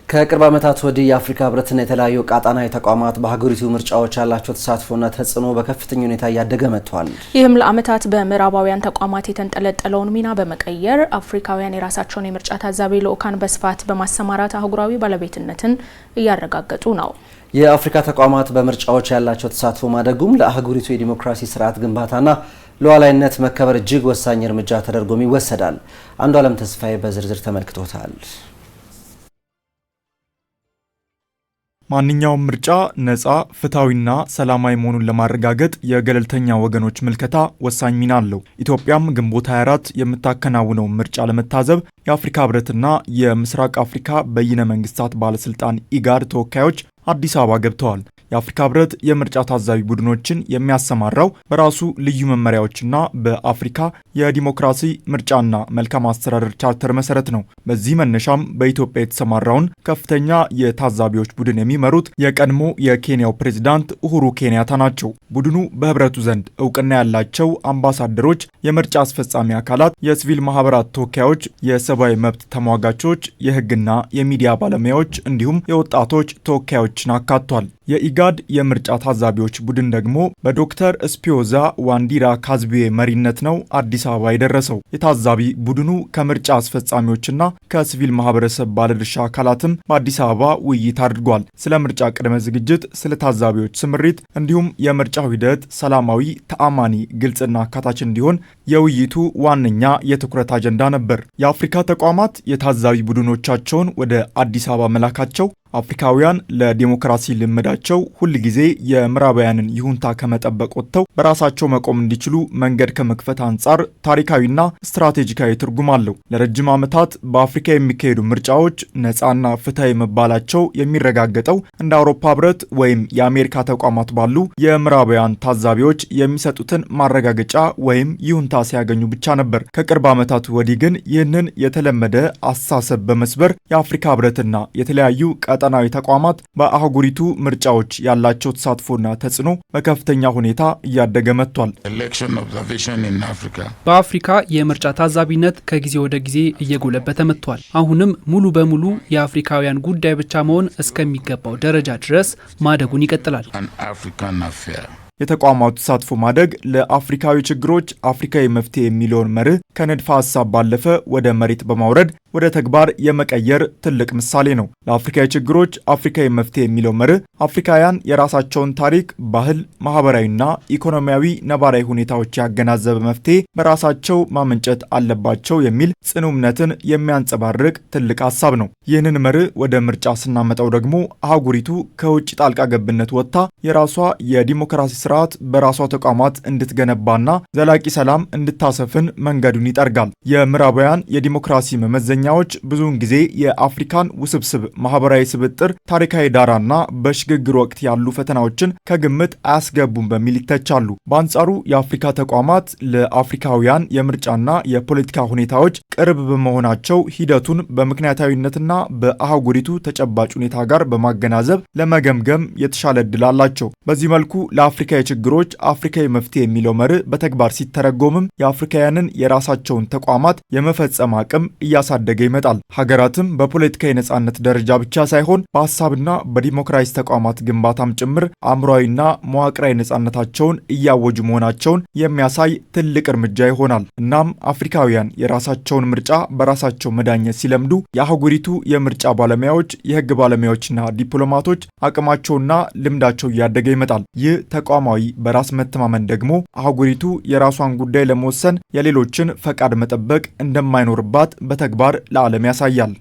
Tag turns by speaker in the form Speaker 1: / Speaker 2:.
Speaker 1: ከቅርብ ዓመታት ወዲህ የአፍሪካ ህብረትና የተለያዩ ቃጣናዊ ተቋማት በሀገሪቱ ምርጫዎች ያላቸው ተሳትፎና ተጽዕኖ በከፍተኛ ሁኔታ እያደገ መጥቷል።
Speaker 2: ይህም ለዓመታት በምዕራባውያን ተቋማት የተንጠለጠለውን ሚና በመቀየር አፍሪካውያን የራሳቸውን የምርጫ ታዛቢ ልዑካን በስፋት በማሰማራት አህጉራዊ ባለቤትነትን እያረጋገጡ ነው።
Speaker 1: የአፍሪካ ተቋማት በምርጫዎች ያላቸው ተሳትፎ ማደጉም ለአህጉሪቱ የዲሞክራሲ ስርዓት ግንባታና ሉዓላዊነት መከበር እጅግ ወሳኝ እርምጃ ተደርጎም ይወሰዳል። አንዱዓለም ተስፋዬ በዝርዝር ተመልክቶታል።
Speaker 3: ማንኛውም ምርጫ ነፃ ፍትሐዊና ሰላማዊ መሆኑን ለማረጋገጥ የገለልተኛ ወገኖች ምልከታ ወሳኝ ሚና አለው። ኢትዮጵያም ግንቦት 24 የምታከናውነው ምርጫ ለመታዘብ የአፍሪካ ህብረትና የምስራቅ አፍሪካ በይነ መንግስታት ባለስልጣን ኢጋድ ተወካዮች አዲስ አበባ ገብተዋል። የአፍሪካ ህብረት የምርጫ ታዛቢ ቡድኖችን የሚያሰማራው በራሱ ልዩ መመሪያዎችና በአፍሪካ የዲሞክራሲ ምርጫና መልካም አስተዳደር ቻርተር መሰረት ነው። በዚህ መነሻም በኢትዮጵያ የተሰማራውን ከፍተኛ የታዛቢዎች ቡድን የሚመሩት የቀድሞ የኬንያው ፕሬዝዳንት ኡሁሩ ኬንያታ ናቸው። ቡድኑ በህብረቱ ዘንድ እውቅና ያላቸው አምባሳደሮች፣ የምርጫ አስፈጻሚ አካላት፣ የሲቪል ማህበራት ተወካዮች፣ የሰብአዊ መብት ተሟጋቾች፣ የህግና የሚዲያ ባለሙያዎች እንዲሁም የወጣቶች ተወካዮችን አካቷል። የኢጋድ የምርጫ ታዛቢዎች ቡድን ደግሞ በዶክተር ስፒዮዛ ዋንዲራ ካዝቢዬ መሪነት ነው አዲስ አበባ የደረሰው። የታዛቢ ቡድኑ ከምርጫ አስፈጻሚዎችና ከሲቪል ማህበረሰብ ባለድርሻ አካላትም በአዲስ አበባ ውይይት አድርጓል። ስለ ምርጫ ቅድመ ዝግጅት፣ ስለ ታዛቢዎች ስምሪት እንዲሁም የምርጫው ሂደት ሰላማዊ፣ ተአማኒ፣ ግልጽና አካታች እንዲሆን የውይይቱ ዋነኛ የትኩረት አጀንዳ ነበር። የአፍሪካ ተቋማት የታዛቢ ቡድኖቻቸውን ወደ አዲስ አበባ መላካቸው አፍሪካውያን ለዲሞክራሲ ልምዳቸው ሁል ጊዜ የምዕራባውያንን ይሁንታ ከመጠበቅ ወጥተው በራሳቸው መቆም እንዲችሉ መንገድ ከመክፈት አንጻር ታሪካዊና ስትራቴጂካዊ ትርጉም አለው። ለረጅም ዓመታት በአፍሪካ የሚካሄዱ ምርጫዎች ነፃና ፍትሐዊ መባላቸው የሚረጋገጠው እንደ አውሮፓ ህብረት ወይም የአሜሪካ ተቋማት ባሉ የምዕራባውያን ታዛቢዎች የሚሰጡትን ማረጋገጫ ወይም ይሁንታ ሲያገኙ ብቻ ነበር። ከቅርብ ዓመታት ወዲህ ግን ይህንን የተለመደ አስተሳሰብ በመስበር የአፍሪካ ህብረትና የተለያዩ ቀጠናዊ ተቋማት በአህጉሪቱ ምርጫዎች ያላቸው ተሳትፎና ተጽዕኖ በከፍተኛ ሁኔታ እያደገ መጥቷል።
Speaker 4: በአፍሪካ የምርጫ ታዛቢነት ከጊዜ ወደ ጊዜ እየጎለበተ መጥቷል። አሁንም ሙሉ በሙሉ የአፍሪካውያን ጉዳይ ብቻ መሆን እስከሚገባው ደረጃ ድረስ ማደጉን ይቀጥላል።
Speaker 3: የተቋማቱ ተሳትፎ ማደግ ለአፍሪካዊ ችግሮች አፍሪካዊ መፍትሄ የሚለውን መርህ ከንድፈ ሐሳብ ባለፈ ወደ መሬት በማውረድ ወደ ተግባር የመቀየር ትልቅ ምሳሌ ነው። ለአፍሪካዊ ችግሮች አፍሪካዊ መፍትሄ የሚለው መርህ አፍሪካውያን የራሳቸውን ታሪክ፣ ባህል፣ ማህበራዊና ኢኮኖሚያዊ ነባራዊ ሁኔታዎች ያገናዘበ መፍትሄ በራሳቸው ማመንጨት አለባቸው የሚል ጽኑ እምነትን የሚያንጸባርቅ ትልቅ ሐሳብ ነው። ይህንን መርህ ወደ ምርጫ ስናመጣው ደግሞ አህጉሪቱ ከውጭ ጣልቃ ገብነት ወጥታ የራሷ የዲሞክራሲ ስርዓት በራሷ ተቋማት እንድትገነባና ዘላቂ ሰላም እንድታሰፍን መንገዱን ይጠርጋል። የምዕራባውያን የዲሞክራሲ መመዘኛዎች ብዙውን ጊዜ የአፍሪካን ውስብስብ ማህበራዊ ስብጥር፣ ታሪካዊ ዳራና በሽግግር ወቅት ያሉ ፈተናዎችን ከግምት አያስገቡም በሚል ይተቻሉ። በአንጻሩ የአፍሪካ ተቋማት ለአፍሪካውያን የምርጫና የፖለቲካ ሁኔታዎች ቅርብ በመሆናቸው ሂደቱን በምክንያታዊነትና በአህጉሪቱ ተጨባጭ ሁኔታ ጋር በማገናዘብ ለመገምገም የተሻለ እድል አላቸው። በዚህ መልኩ ለአፍሪካ ችግሮች አፍሪካዊ መፍትሄ የሚለው መርህ በተግባር ሲተረጎምም የአፍሪካውያንን የራሳቸውን ተቋማት የመፈጸም አቅም እያሳደገ ይመጣል። ሀገራትም በፖለቲካዊ ነጻነት ደረጃ ብቻ ሳይሆን በሀሳብና በዲሞክራሲ ተቋማት ግንባታም ጭምር አእምሯዊና መዋቅራዊ ነጻነታቸውን እያወጁ መሆናቸውን የሚያሳይ ትልቅ እርምጃ ይሆናል። እናም አፍሪካውያን የራሳቸውን ምርጫ በራሳቸው መዳኘት ሲለምዱ የአህጉሪቱ የምርጫ ባለሙያዎች፣ የህግ ባለሙያዎችና ዲፕሎማቶች አቅማቸውና ልምዳቸው እያደገ ይመጣል። ይህ ተቋማዊ በራስ መተማመን ደግሞ አህጉሪቱ የራሷን ጉዳይ ለመወሰን የሌሎችን ፈቃድ መጠበቅ እንደማይኖርባት በተግባር ለዓለም ያሳያል።